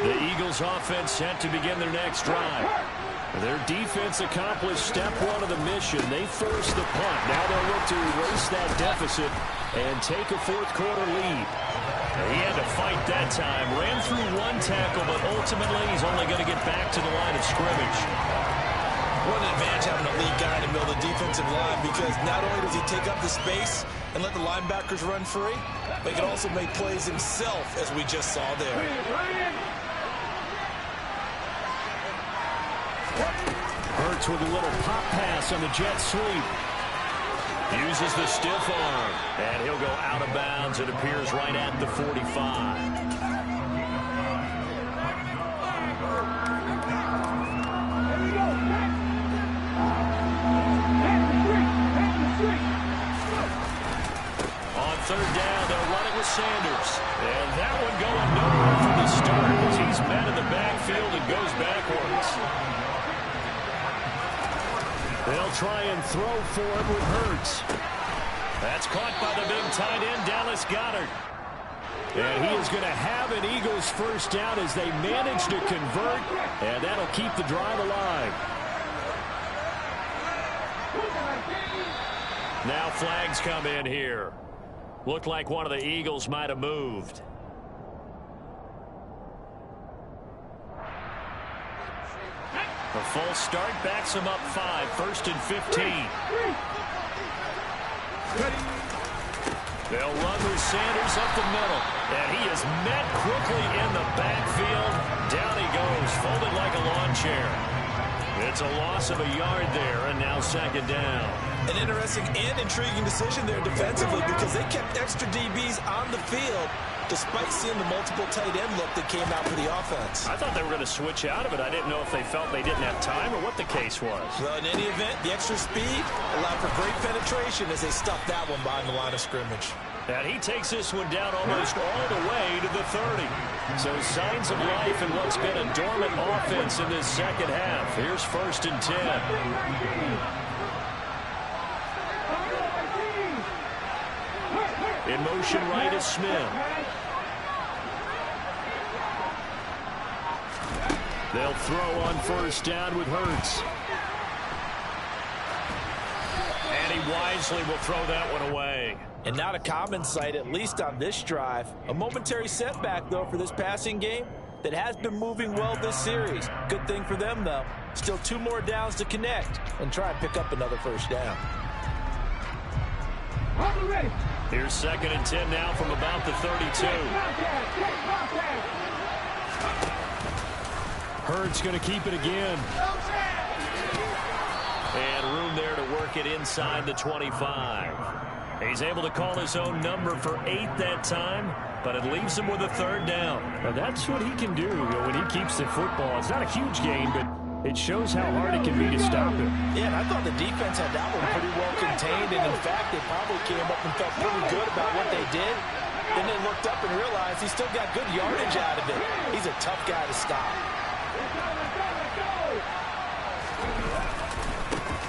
The Eagles offense set to begin their next drive. Their defense accomplished step 1 of the mission. They forced the punt. Now they'll look to erase that deficit and take a 4th quarter lead. He had to fight that time. Ran through 1 tackle, but ultimately he's only going to get back to the line of scrimmage. What an advantage having a lead guy in the middle of the defensive line, because not only does he take up the space and let the linebackers run free, but he can also make plays himself, as we just saw there. Hurts with a little pop pass on the jet sweep. Uses the stiff arm, and he'll go out of bounds. It appears right at the 45. On 3rd down, they'll run it with Sanders. And that one going nowhere from the start as he's met in the backfield and goes backwards. They'll try and throw for him with Hurts. That's caught by the big tight end, Dallas Goedert. And he is going to have an Eagles first down as they manage to convert, and that'll keep the drive alive. Now flags come in here. Looked like one of the Eagles might have moved. A full start backs him up 5, 1st and 15. They'll run with Sanders up the middle. And he is met quickly in the backfield. Down he goes, folded like a lawn chair. It's a loss of a yard there, and now 2nd down. An interesting and intriguing decision there defensively because they kept extra DBs on the field despite seeing the multiple tight end look that came out for the offense. I thought they were going to switch out of it. I didn't know if they felt they didn't have time or what the case was. Well, in any event, the extra speed allowed for great penetration as they stuffed that one behind the line of scrimmage. And he takes this one down almost all the way to the 30. So signs of life in what's been a dormant offense in this second half. Here's 1st and 10. In motion right is Smith. They'll throw on 1st down with Hurts. And he wisely will throw that one away. And not a common sight, at least on this drive. A momentary setback, though, for this passing game that has been moving well this series. Good thing for them, though. Still 2 more downs to connect and try and pick up another 1st down. Here's 2nd and 10 now from about the 32. Hurts going to keep it again. And room there to work it inside the 25. He's able to call his own number for 8 that time, but it leaves him with a 3rd down. Now that's what he can do when he keeps the football. It's not a huge gain, but it shows how hard it can be to stop him. Yeah, and I thought the defense had that one pretty well contained, and in fact, they probably came up and felt pretty good about what they did. Then they looked up and realized he still got good yardage out of it. He's a tough guy to stop.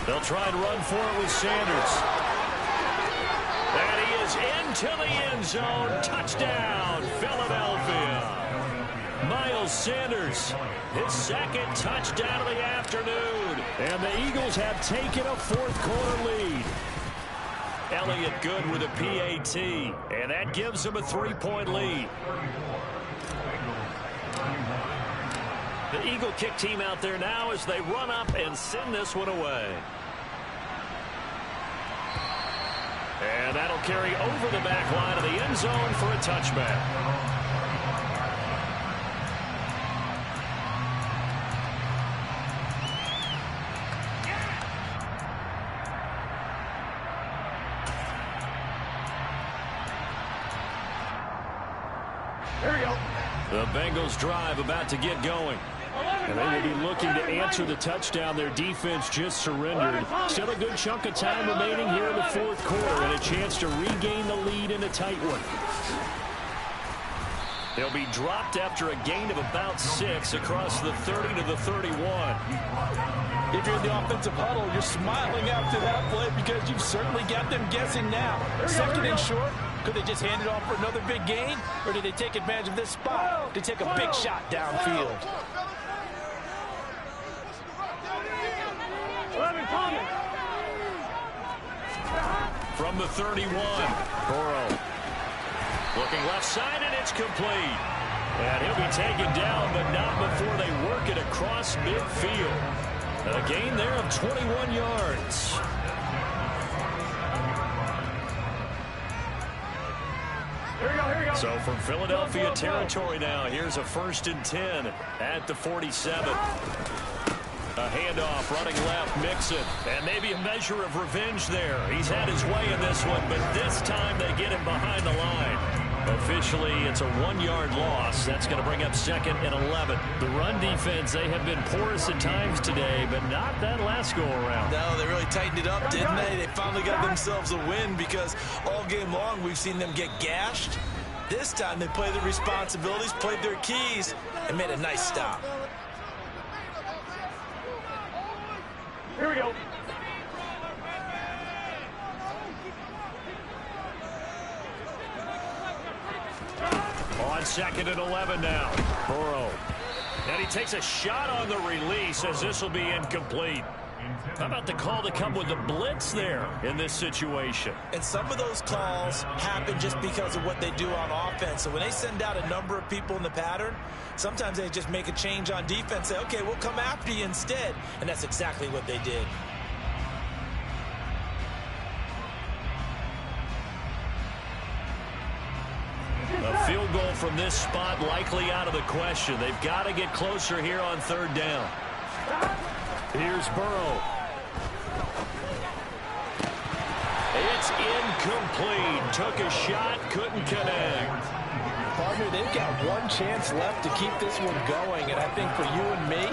They'll try and run for it with Sanders. And he is into the end zone. Touchdown, Philadelphia. Miles Sanders, his 2nd touchdown of the afternoon. And the Eagles have taken a 4th quarter lead. Elliott good with a PAT. And that gives them a 3-point lead. The Eagle kick team out there now as they run up and send this one away. And that'll carry over the back line of the end zone for a touchback. Here we go. The Bengals drive about to get going. And they will be looking to answer the touchdown their defense just surrendered. Still a good chunk of time remaining here in the 4th quarter and a chance to regain the lead in a tight one. They'll be dropped after a gain of about 6 across the 30 to the 31. If you're in the offensive huddle, you're smiling after that play because you've certainly got them guessing now. 2nd and short. Could they just hand it off for another big gain? Or did they take advantage of this spot to take a big shot downfield? From the 31, Burrow. Looking left side, and it's complete. And he'll be taken down, but not before they work it across midfield. A gain there of 21 yards. Here we go. So from Philadelphia territory now, here's a 1st and 10 at the 47. A handoff, running left, Mixon. And maybe a measure of revenge there. He's had his way in this one, but this time they get him behind the line. Officially, it's a 1-yard loss. That's going to bring up 2nd and 11. The run defense, they have been porous at times today, but not that last go-around. No, they really tightened it up, didn't they? They finally got themselves a win because all game long we've seen them get gashed. This time they played their responsibilities, played their keys, and made a nice stop. Here we go. On 2nd and 11 now. Burrow. And he takes a shot on the release as this will be incomplete. How about the call to come with the blitz there in this situation? And some of those calls happen just because of what they do on offense. So when they send out a number of people in the pattern, sometimes they just make a change on defense. Say, okay, we'll come after you instead. And that's exactly what they did. A field goal from this spot likely out of the question. They've got to get closer here on 3rd down. Here's Burrow. It's incomplete. Took a shot, couldn't connect. Partner, they've got one chance left to keep this one going. And I think for you and me,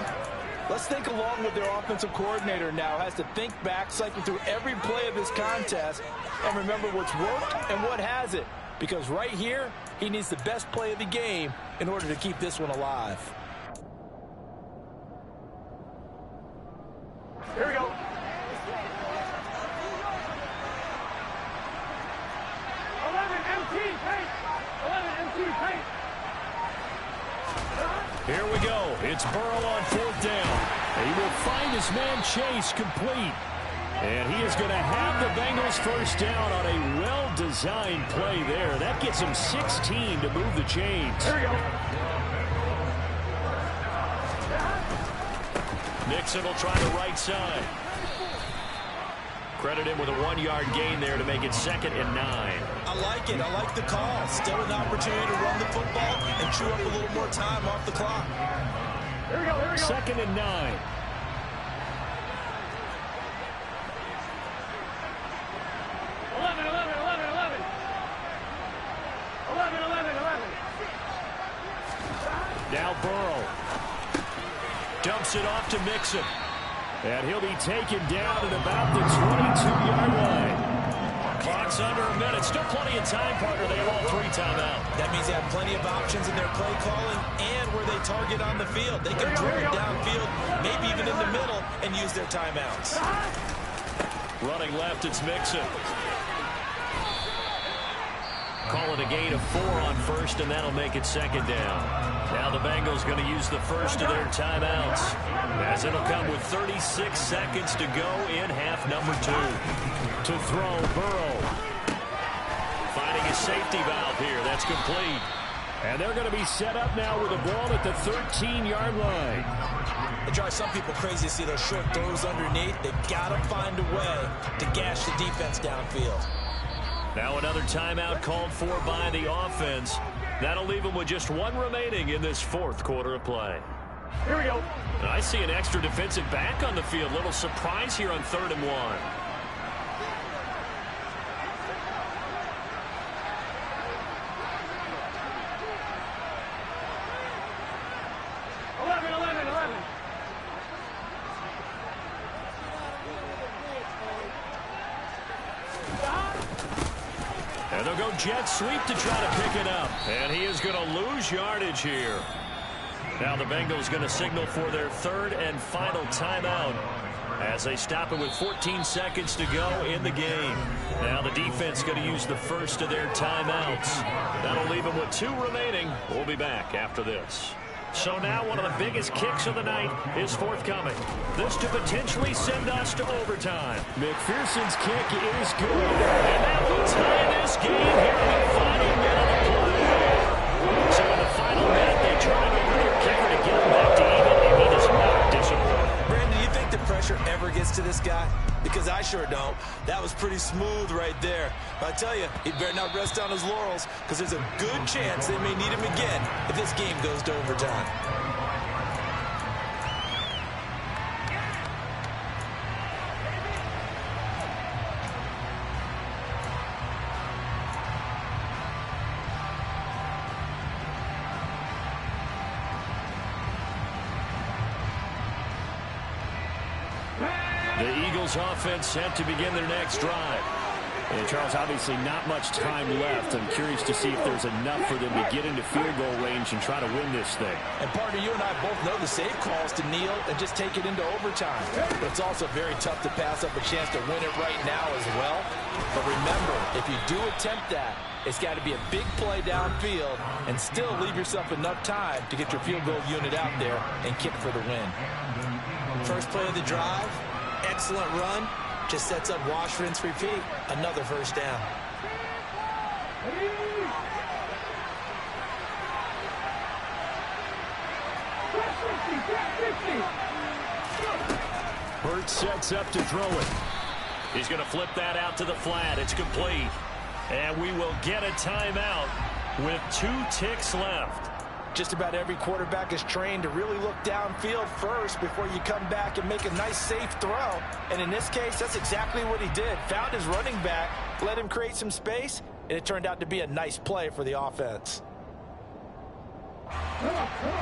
let's think along with their offensive coordinator now. Has to think back, cycle through every play of this contest, and remember what's worked and what hasn't. Because right here, he needs the best play of the game in order to keep this one alive. Here we go. 11 MT paint. 11 MT paint. Here we go. It's Burrow on 4th down. He will find his man Chase complete. And he is going to have the Bengals 1st down on a well-designed play there. That gets him 16 to move the chains. Here we go. Nixon will try the right side. Credit him with a 1-yard gain there to make it 2nd and 9. I like it. I like the call. Still an opportunity to run the football and chew up a little more time off the clock. Here we go. Here we go. 2nd and 9. 11, 11, 11, 11. 11, 11, 11. Now Burrow. Dumps it off to Mixon. And he'll be taken down at about the 22-yard line. Clock's under a minute. Still plenty of time, partner. They have all 3 timeouts. That means they have plenty of options in their play calling and where they target on the field. They can drill it downfield, maybe even in the middle, and use their timeouts. Running left, it's Mixon. Call it a gain of 4 on 1st, and that'll make it 2nd down. Now the Bengals going to use the first of their timeouts, as it'll come with 36 seconds to go in half number 2. To throw, Burrow. Finding a safety valve here. That's complete. And they're going to be set up now with the ball at the 13-yard line. It drives some people crazy to see those short throws underneath. They've got to find a way to gash the defense downfield. Now another timeout called for by the offense. That'll leave them with just 1 remaining in this 4th quarter of play. Here we go. And I see an extra defensive back on the field. Little surprise here on 3rd and 1. 11, 11, 11. And they'll go jet sweep to try to pick it up. And he is going to lose yardage here. Now the Bengals going to signal for their 3rd and final timeout as they stop it with 14 seconds to go in the game. Now the defense going to use the first of their timeouts. That'll leave them with 2 remaining. We'll be back after this. So now one of the biggest kicks of the night is forthcoming. This to potentially send us to overtime. McPherson's kick is good. And that will tie this game here in the final minute of play. So in the final minute, they turn it over to their kicker to get him back to even, and he does not disappoint. Brandon, do you think the pressure ever gets to this guy? Because I sure don't. That was pretty smooth right there. But I tell you, he better not rest on his laurels, because there's a good chance they may need him again if this game goes to overtime. The Eagles offense set to begin their next drive. And Charles, obviously not much time left. I'm curious to see if there's enough for them to get into field goal range and try to win this thing. And partner, you and I both know the safe calls to kneel and just take it into overtime. But it's also very tough to pass up a chance to win it right now as well. But remember, if you do attempt that, it's got to be a big play downfield and still leave yourself enough time to get your field goal unit out there and kick for the win. First play of the drive, excellent run. Just sets up wash, rinse, repeat. Another first down. Burt sets up to throw it. He's going to flip that out to the flat. It's complete. And we will get a timeout with 2 ticks left. Just about every quarterback is trained to really look downfield first before you come back and make a nice, safe throw. And in this case, that's exactly what he did. Found his running back, let him create some space, and it turned out to be a nice play for the offense.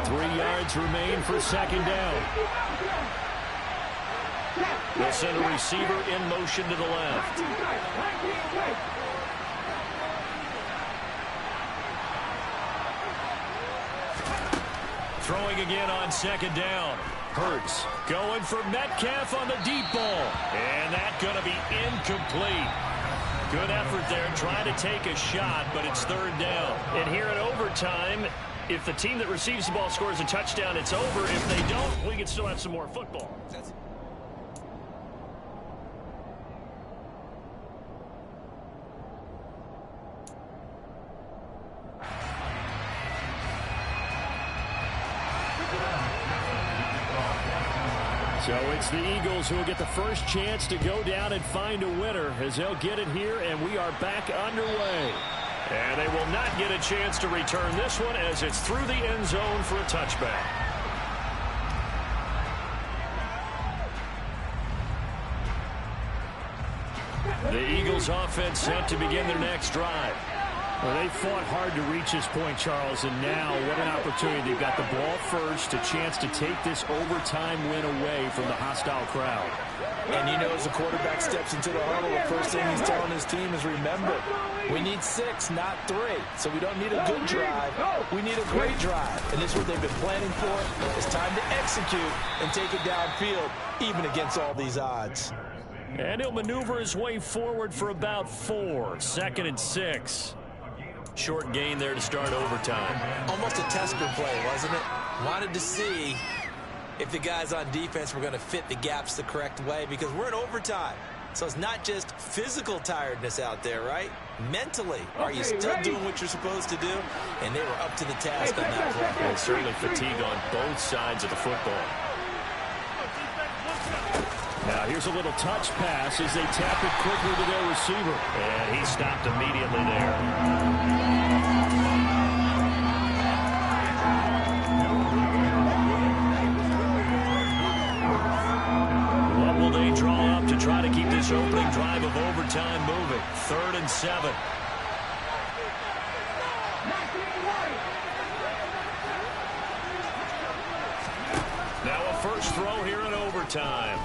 3 yards remain for second down. They'll send a receiver in motion to the left. Throwing again on second down. Hurts going for Metcalf on the deep ball. And that's going to be incomplete. Good effort there trying to take a shot, but it's third down. And here in overtime, if the team that receives the ball scores a touchdown, it's over. If they don't, we can still have some more football. So it's the Eagles who will get the first chance to go down and find a winner as they'll get it here, and we are back underway. And they will not get a chance to return this one as it's through the end zone for a touchback. The Eagles offense set to begin their next drive. Well, they fought hard to reach this point, Charles, and now what an opportunity. They've got the ball first, a chance to take this overtime win away from the hostile crowd. And you know, as the quarterback steps into the huddle, the first thing he's telling his team is, remember, we need 6, not 3. So we don't need a good drive. We need a great drive. And this is what they've been planning for. It's time to execute and take it downfield, even against all these odds. And he'll maneuver his way forward for about 4. 2nd and 6. Short gain there to start overtime. Almost a tester play, wasn't it? Wanted to see if the guys on defense were going to fit the gaps the correct way, because we're in overtime. So it's not just physical tiredness out there, right? Mentally, are you still doing what you're supposed to do? And they were up to the task on that play. And certainly fatigue on both sides of the football. Now here's a little touch pass as they tap it quickly to their receiver. And he stopped immediately there. What will they draw up to try to keep this opening drive of overtime moving? 3rd and 7. Now a first throw here in overtime.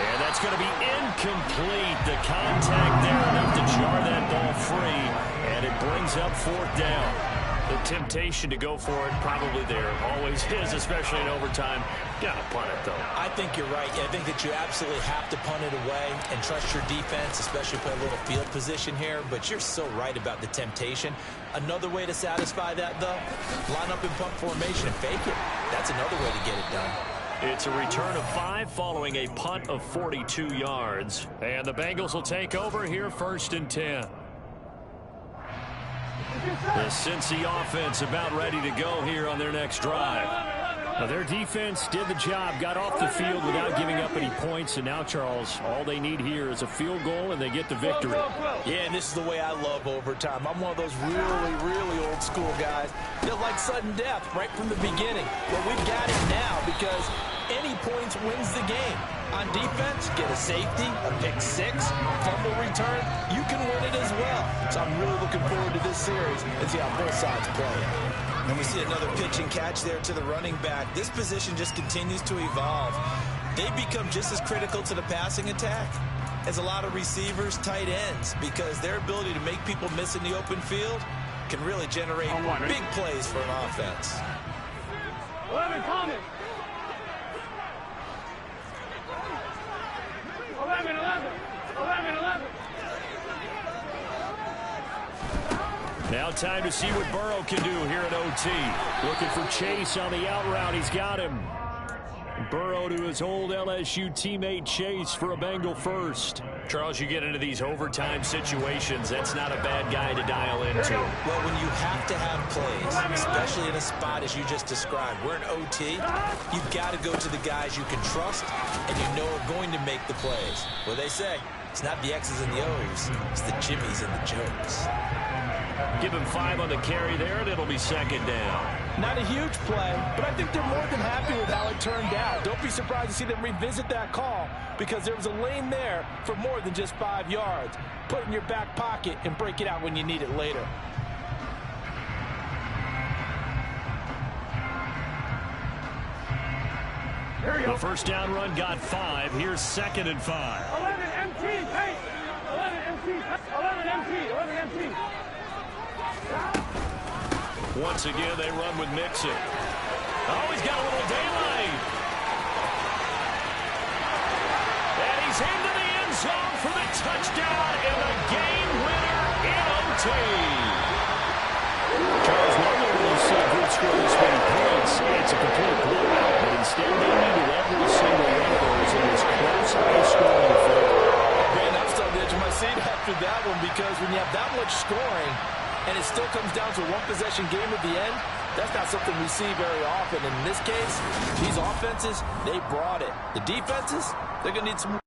And that's going to be incomplete. The contact there enough to jar that ball free. And it brings up 4th down. The temptation to go for it probably there. Always is, especially in overtime. Got to punt it, though. I think you're right. I think that you absolutely have to punt it away and trust your defense, especially play a little field position here. But you're so right about the temptation. Another way to satisfy that, though, line up in punt formation and fake it. That's another way to get it done. It's a return of 5 following a punt of 42 yards. And the Bengals will take over here 1st and 10. The Cincy offense about ready to go here on their next drive. Now, their defense did the job, got off the field without giving up any points. And now, Charles, all they need here is a field goal, and they get the victory. Yeah, and this is the way I love overtime. I'm one of those really, really old school guys that like sudden death right from the beginning. But we've got it now because any points wins the game. On defense, get a safety, a pick 6, fumble return, you can win it as well. So I'm really looking forward to this series and see how both sides play. And we see another pitch and catch there to the running back. This position just continues to evolve. They become just as critical to the passing attack as a lot of receivers, tight ends, because their ability to make people miss in the open field can really generate big plays for an offense. 11 coming. 11 Now time to see what Burrow can do here at OT. Looking for Chase on the out route. He's got him. Burrow to his old LSU teammate Chase for a Bengal first. Charles, you get into these overtime situations, that's not a bad guy to dial into. Well, when you have to have plays, especially in a spot as you just described, we're in OT, you've got to go to the guys you can trust and you know are going to make the plays. Well, they say it's not the X's and the O's, it's the Jimmies and the Joes. Give him 5 on the carry there, and it'll be second down. Not a huge play, but I think they're more than happy with how it turned out. Don't be surprised to see them revisit that call because there was a lane there for more than just 5 yards. Put it in your back pocket and break it out when you need it later. The first down run got 5. Here's 2nd and 5. 11 MT, pace. 11 MT, 11 MT, 11 MT. Once again, they run with Mixon. Oh, he's got a little daylight. And he's into the end zone for the touchdown and the game winner in OT. Charles, normally when you see a group score this many points, it's a complete blowout. But instead, they needed every single one of those in this close, high-scoring affair. Man, I'm still on the edge of my seat after that one because when you have that much scoring, and it still comes down to a one-possession game at the end, that's not something we see very often. And in this case, these offenses, they brought it. The defenses, they're going to need some